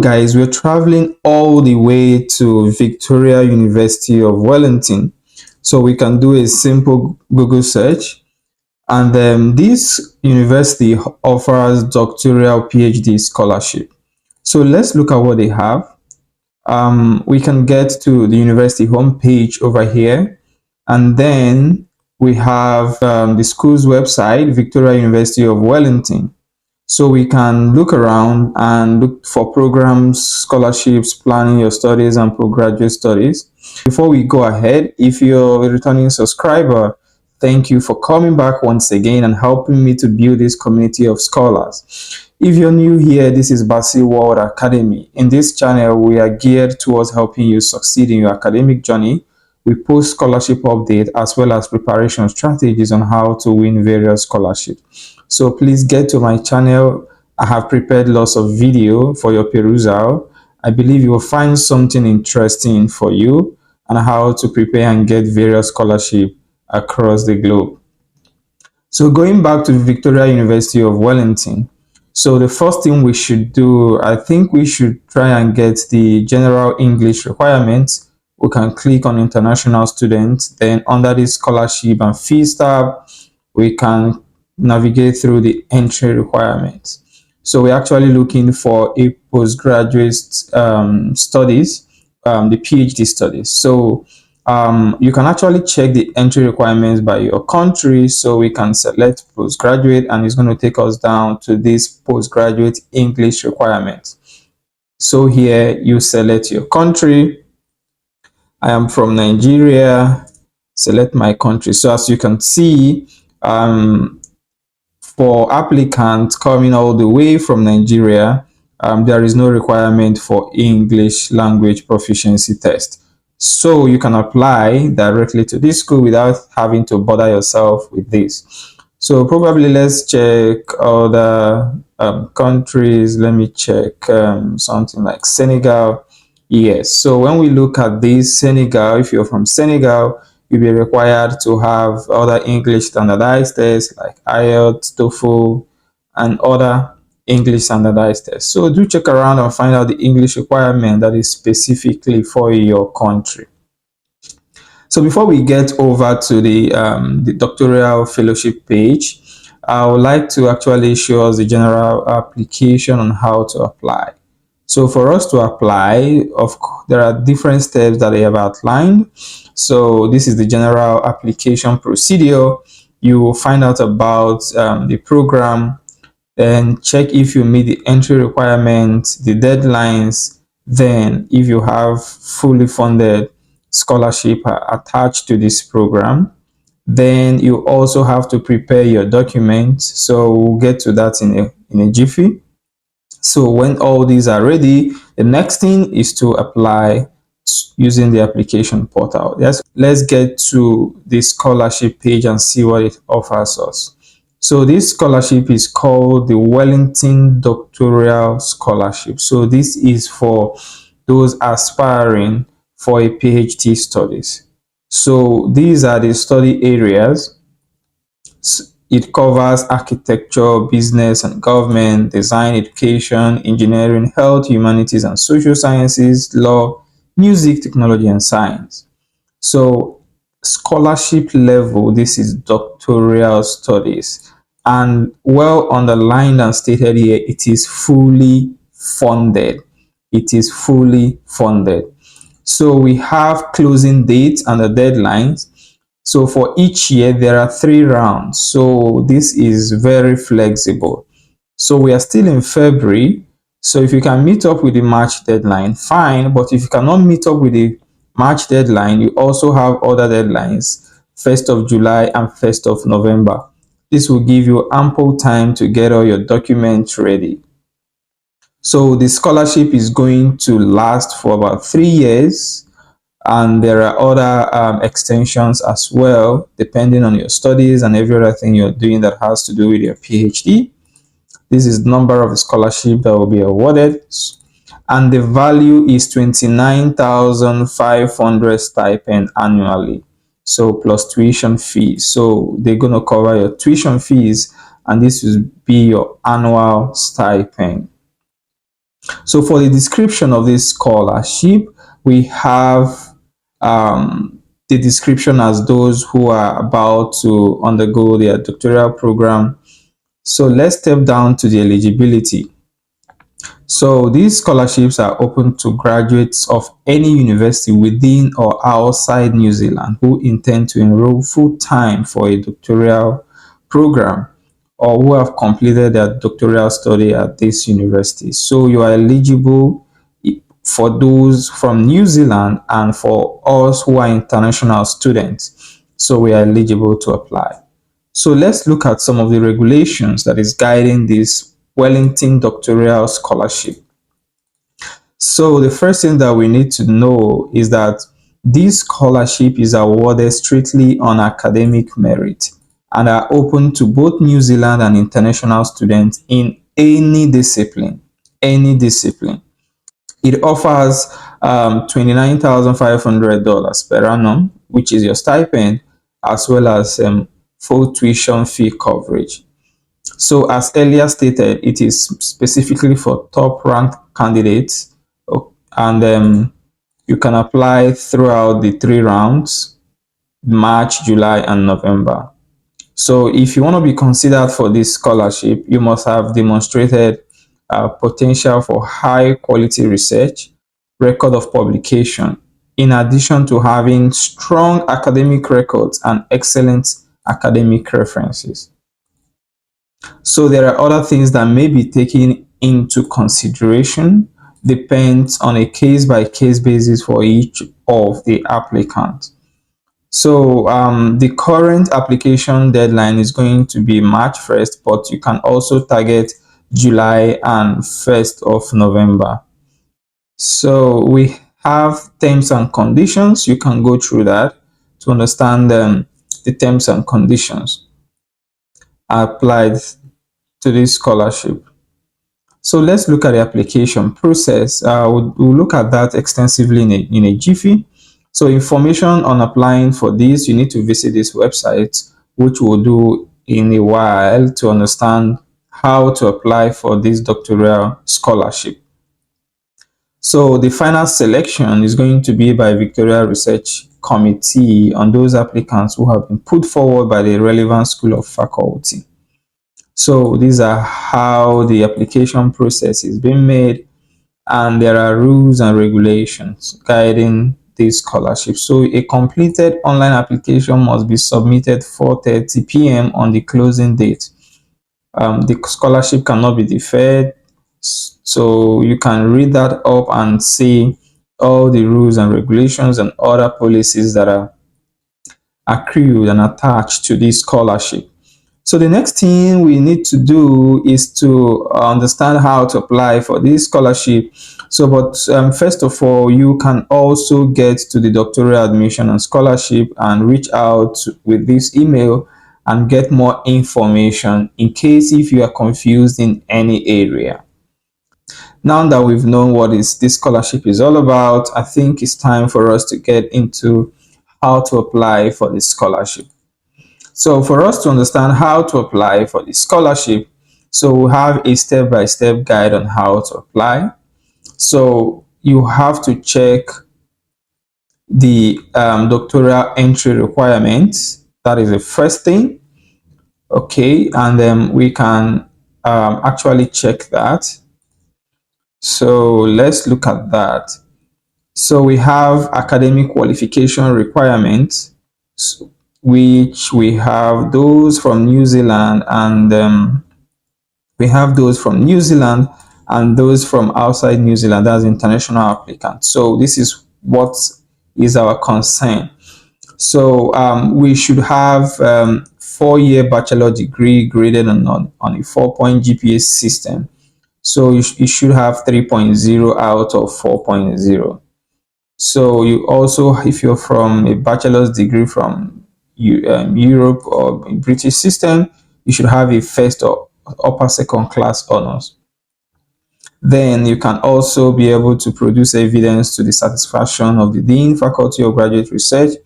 Guys, we're traveling all the way to Victoria University of Wellington. So we can do a simple Google search. And this university offers doctoral PhD scholarship. So let's look at what they have. We can get to the university homepage over here. And then we have the school's website, Victoria University of Wellington. So we can look around and look for programs, scholarships, planning your studies and postgraduate studies. Before we go ahead, if you're a returning subscriber, thank you for coming back once again and helping me to build this community of scholars. If you're new here, this is Basi World Academy. In this channel, we are geared towards helping you succeed in your academic journey. We post scholarship update as well as preparation strategies on how to win various scholarships. So please get to my channel. I have prepared lots of video for your perusal. I believe you will find something interesting for you and how to prepare and get various scholarships across the globe. So going back to Victoria University of Wellington, so the first thing we should do, I think we should try and get the general English requirements. We can click on international students, then under the scholarship and fees tab, we can navigate through the entry requirements. So we're actually looking for a postgraduate studies, the PhD studies. So you can actually check the entry requirements by your country. So we can select postgraduate and it's going to take us down to this postgraduate English requirements. So here you select your country. I am from Nigeria. Select my country. So as you can see, for applicants coming all the way from Nigeria, there is no requirement for English language proficiency test. So you can apply directly to this school without having to bother yourself with this. So probably let's check other countries. Let me check something like Senegal. Yes. So when we look at this Senegal, if you're from Senegal, you'll be required to have other English standardized tests like IELTS, TOEFL, and other English standardized tests. So do check around and find out the English requirement that is specifically for your country. So before we get over to the doctoral fellowship page, I would like to actually show us the general application on how to apply. So for us to apply, there are different steps that I have outlined. So this is the general application procedure. You will find out about the program, then check if you meet the entry requirements, the deadlines, then if you have fully funded scholarship attached to this program, then you also have to prepare your documents. So we'll get to that in a jiffy. So when all these are ready, the next thing is to apply using the application portal. Let's get to the scholarship page and see what it offers us. So this scholarship is called the Wellington Doctoral Scholarship. So this is for those aspiring for a PhD studies. So these are the study areas. It covers architecture, business and government, design, education, engineering, health, humanities and social sciences, law, music, technology and science. So scholarship level, this is doctoral studies, and well underlined and stated here, it is fully funded. It is fully funded. So we have closing dates and the deadlines. So for each year, there are 3 rounds. So this is very flexible. So we are still in February. So if you can meet up with the March deadline, fine. But if you cannot meet up with the March deadline, you also have other deadlines, 1st of July and 1st of November. This will give you ample time to get all your documents ready. So the scholarship is going to last for about 3 years. And there are other extensions as well, depending on your studies and every other thing you're doing that has to do with your PhD. This is the number of scholarship that will be awarded, and the value is 29,500 stipend annually. So plus tuition fees. So they're going to cover your tuition fees, and this will be your annual stipend. So for the description of this scholarship, we have the description as those who are about to undergo their doctoral program. So let's step down to the eligibility. So these scholarships are open to graduates of any university within or outside New Zealand who intend to enroll full-time for a doctoral program or who have completed their doctoral study at this university. So you are eligible for those from New Zealand and for us who are international students. So we are eligible to apply. So let's look at some of the regulations that is guiding this Wellington Doctoral Scholarship. So the first thing that we need to know is that this scholarship is awarded strictly on academic merit and are open to both New Zealand and international students in any discipline. Any discipline. It offers $29,500 per annum, which is your stipend, as well as full tuition fee coverage. So as earlier stated, it is specifically for top ranked candidates, and you can apply throughout the 3 rounds, March, July, and November. So if you want to be considered for this scholarship, you must have demonstrated potential for high quality research, record of publication, in addition to having strong academic records and excellent academic references. So there are other things that may be taken into consideration, depends on a case-by-case basis for each of the applicants. So the current application deadline is going to be March 1st, but you can also target July and 1st of November. So we have terms and conditions. You can go through that to understand the terms and conditions applied to this scholarship. So let's look at the application process. We'll look at that extensively in a jiffy. So information on applying for this, you need to visit this website, which we'll do in a while to understand how to apply for this doctoral scholarship. So the final selection is going to be by Victoria Research Committee on those applicants who have been put forward by the relevant school of faculty. So these are how the application process is being made, and there are rules and regulations guiding this scholarship. So a completed online application must be submitted 4:30 p.m. on the closing date. The scholarship cannot be deferred, so you can read that up and see all the rules and regulations and other policies that are accrued and attached to this scholarship. So the next thing we need to do is to understand how to apply for this scholarship. So, but first of all, you can also get to the doctoral admission and scholarship and reach out with this email and get more information in case if you are confused in any area. Now that we've known what this scholarship is all about, I think it's time for us to get into how to apply for this scholarship. So for us to understand how to apply for the scholarship, so we have a step-by-step guide on how to apply. So you have to check the doctoral entry requirements. That is the first thing. Okay, and then we can actually check that. So let's look at that. So we have academic qualification requirements, which we have those from New Zealand, and we have those from New Zealand and those from outside New Zealand as international applicants. So this is what is our concern. So we should have 4-year bachelor degree graded on a 4-point GPA system. So you should have 3.0 out of 4.0. So you also, if you're from a bachelor's degree from Europe or British system, you should have a first or upper second class honors. Then you can also be able to produce evidence to the satisfaction of the Dean, Faculty or Graduate Research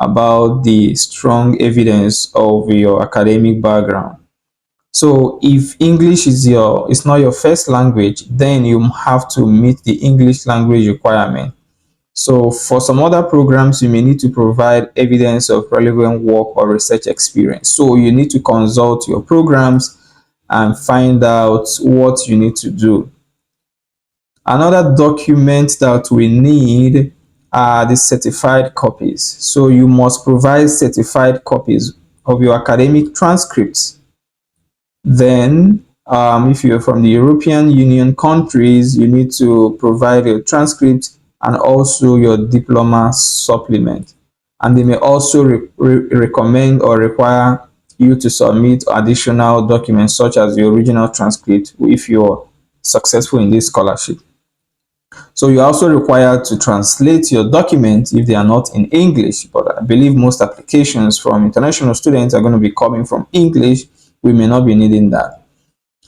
about the strong evidence of your academic background. So if English is not your first language, then you have to meet the English language requirement. So for some other programs, you may need to provide evidence of relevant work or research experience. So you need to consult your programs and find out what you need to do. Another document that we need are the certified copies. So you must provide certified copies of your academic transcripts. Then, if you're from the European Union countries, you need to provide your transcript and also your diploma supplement. And they may also recommend or require you to submit additional documents such as the original transcript if you're successful in this scholarship. So you're also required to translate your documents if they are not in English, but I believe most applications from international students are going to be coming from English. We may not be needing that.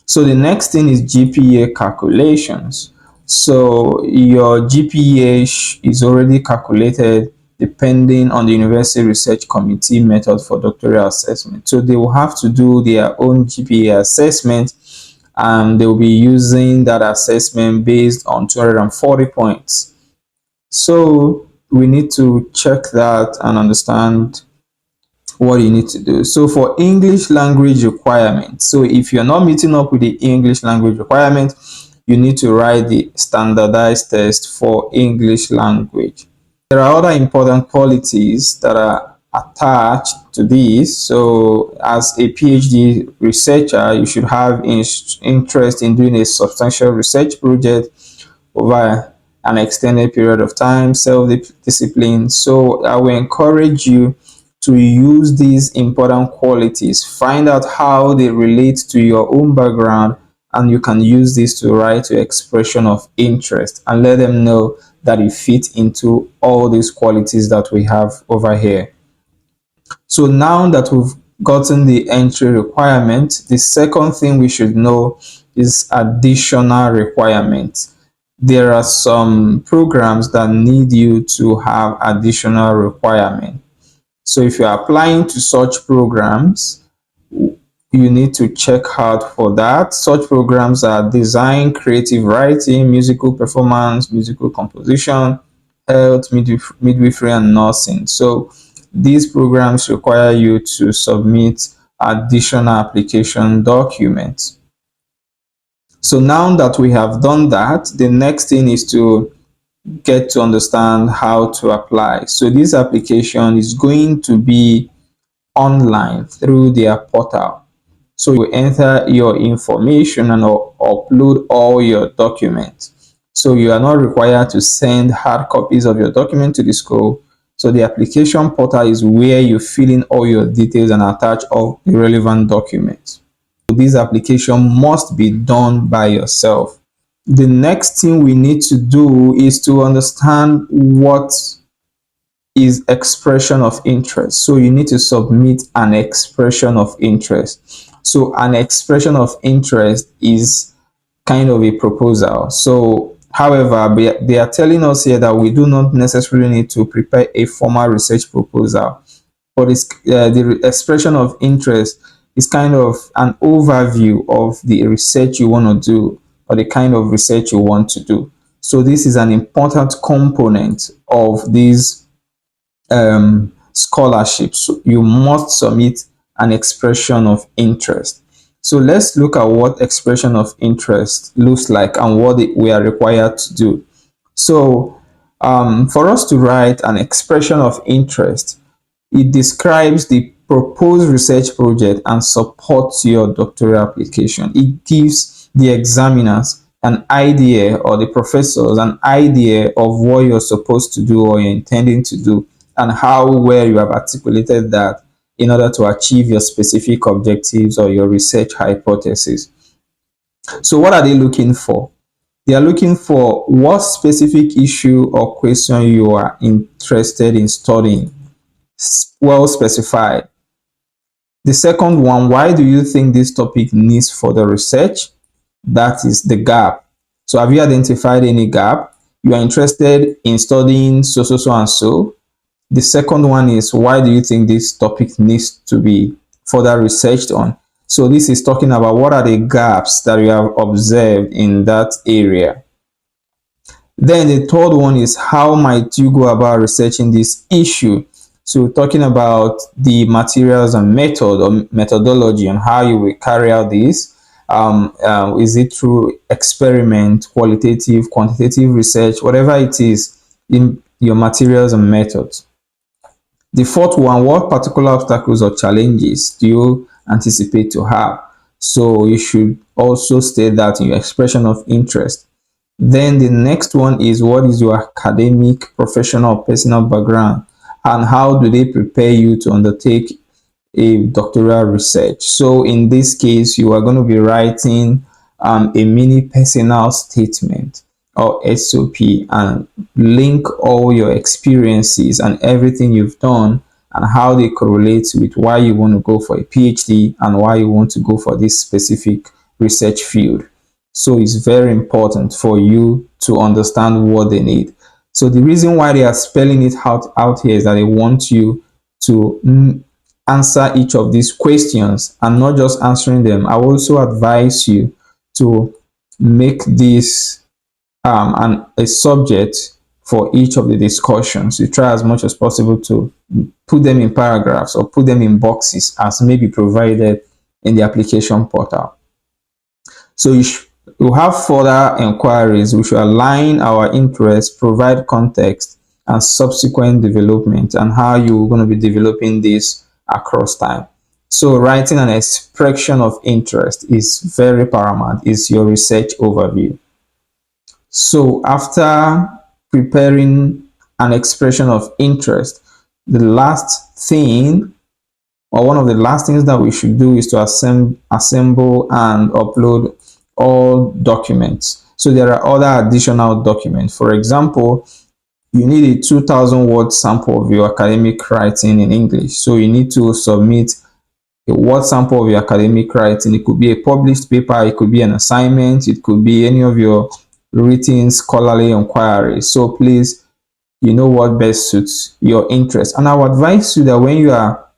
So the next thing is GPA calculations. So your GPA is already calculated depending on the University Research Committee method for doctoral assessment. So they will have to do their own GPA assessment, and they will be using that assessment based on 240 points. So we need to check that and understand what you need to do. So for English language requirements, so if you're not meeting up with the English language requirement, you need to write the standardized test for English language. There are other important qualities that are attached to this. So as a PhD researcher, you should have interest in doing a substantial research project over an extended period of time, self-discipline. So I will encourage you to use these important qualities, find out how they relate to your own background, and you can use this to write your expression of interest and let them know that it fits into all these qualities that we have over here. So now that we've gotten the entry requirement, the second thing we should know is additional requirements. There are some programs that need you to have additional requirement. So if you're applying to such programs, you need to check out for that. Such programs are design, creative writing, musical performance, musical composition, health, midwifery, and nursing. So these programs require you to submit additional application documents. So now that we have done that, the next thing is to get to understand how to apply. So this application is going to be online through their portal. So you enter your information and upload all your documents. So you are not required to send hard copies of your document to the school. So the application portal is where you fill in all your details and attach all the relevant documents. So this application must be done by yourself. The next thing we need to do is to understand what is expression of interest. So you need to submit an expression of interest. So an expression of interest is kind of a proposal. So however, they are telling us here that we do not necessarily need to prepare a formal research proposal, but the expression of interest is kind of an overview of the research you want to do or the kind of research you want to do. So this is an important component of these scholarships. So you must submit an expression of interest. So let's look at what expression of interest looks like and what we are required to do. So for us to write an expression of interest, it describes the proposed research project and supports your doctoral application. It gives the examiners an idea, or the professors an idea of what you're supposed to do or you're intending to do, and how well you have articulated that in order to achieve your specific objectives or your research hypothesis. So what are they looking for? They are looking for what specific issue or question you are interested in studying, well specified. The second one, why do you think this topic needs further research? That is the gap. So have you identified any gap? You are interested in studying so, so, so, and so. The second one is, why do you think this topic needs to be further researched on? So this is talking about what are the gaps that you have observed in that area. Then the third one is how might you go about researching this issue. So talking about the materials and method or methodology and how you will carry out this. Is it through experiment, qualitative, quantitative research, whatever it is in your materials and methods. The fourth one, what particular obstacles or challenges do you anticipate to have? So you should also state that in your expression of interest. Then the next one is what is your academic, professional, personal background, and how do they prepare you to undertake a doctoral research. So in this case, you are going to be writing a mini personal statement or SOP and link all your experiences and everything you've done and how they correlate with why you want to go for a PhD and why you want to go for this specific research field. So it's very important for you to understand what they need. So the reason why they are spelling it out here is that they want you to answer each of these questions and not just answering them. I also advise you to make this a subject for each of the discussions. You try as much as possible to put them in paragraphs or put them in boxes as may be provided in the application portal. So you have further inquiries. We should align our interests, provide context and subsequent development and how you're going to be developing this across time. So writing an expression of interest is very paramount. It's your research overview. So after preparing an expression of interest, the last thing or one of the last things that we should do is to assemble and upload all documents. So there are other additional documents. For example, you need a 2000 word sample of your academic writing in English. So you need to submit a word sample of your academic writing. It could be a published paper, it could be an assignment, it could be any of your written scholarly inquiries. So please, you know what best suits your interest. And I would advise you that when you are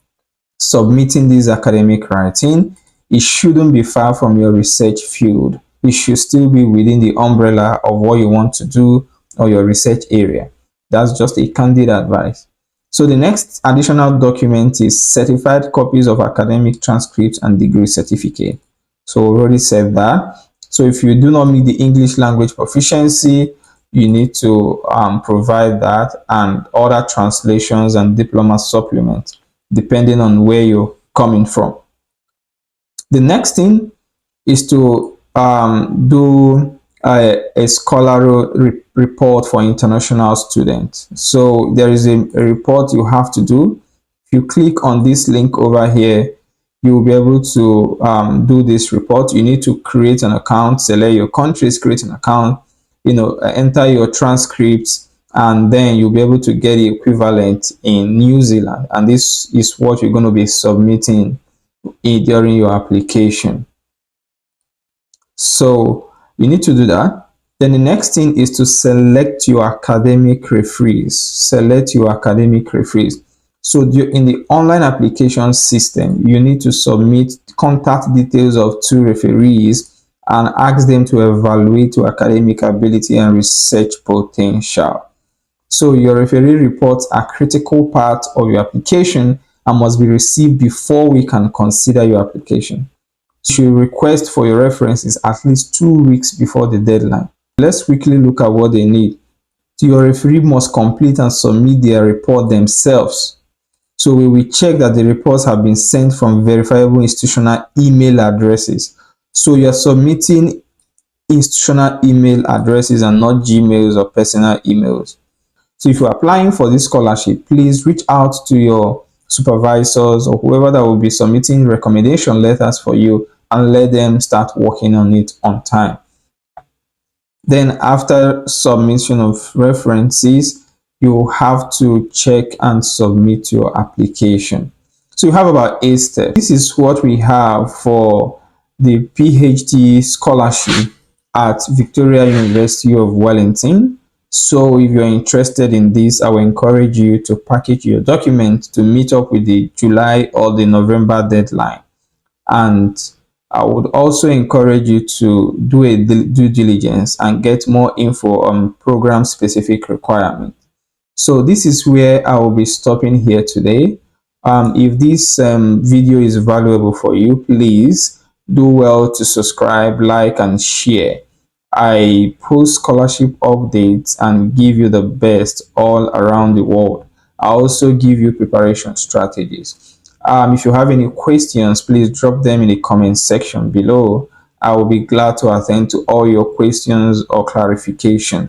submitting this academic writing, it shouldn't be far from your research field. It should still be within the umbrella of what you want to do or your research area. That's just a candid advice. So the next additional document is certified copies of academic transcripts and degree certificate. So we already said that. So if you do not meet the English language proficiency, you need to provide that and other translations and diploma supplements, depending on where you're coming from. The next thing is to do a scholarly report for international students. So there is a report you have to do. If you click on this link over here, you will be able to do this report. You need to create an account, select your countries, create an account, enter your transcripts, and then you'll be able to get the equivalent in New Zealand. And this is what you're going to be submitting during your application. So you need to do that. Then the next thing is to select your academic referees. Select your academic referees. So in the online application system, you need to submit contact details of 2 referees and ask them to evaluate your academic ability and research potential. So your referee reports are a critical part of your application and must be received before we can consider your application. You should request for your references at least 2 weeks before the deadline. Let's quickly look at what they need. Your referee must complete and submit their report themselves. So we will check that the reports have been sent from verifiable institutional email addresses. So you're submitting institutional email addresses and not Gmails or personal emails. So if you're applying for this scholarship, please reach out to your supervisors or whoever that will be submitting recommendation letters for you and let them start working on it on time. Then after submission of references, you have to check and submit your application. So you have about 8 steps. This is what we have for the PhD scholarship at Victoria University of Wellington. So if you're interested in this, I will encourage you to package your document to meet up with the July or the November deadline. And I would also encourage you to do a due diligence and get more info on program specific requirements. So this is where I will be stopping here today. If this video is valuable for you, please do well to subscribe, like, and share. I post scholarship updates and give you the best all around the world. I also give you preparation strategies. If you have any questions, please drop them in the comment section below. I will be glad to attend to all your questions or clarification.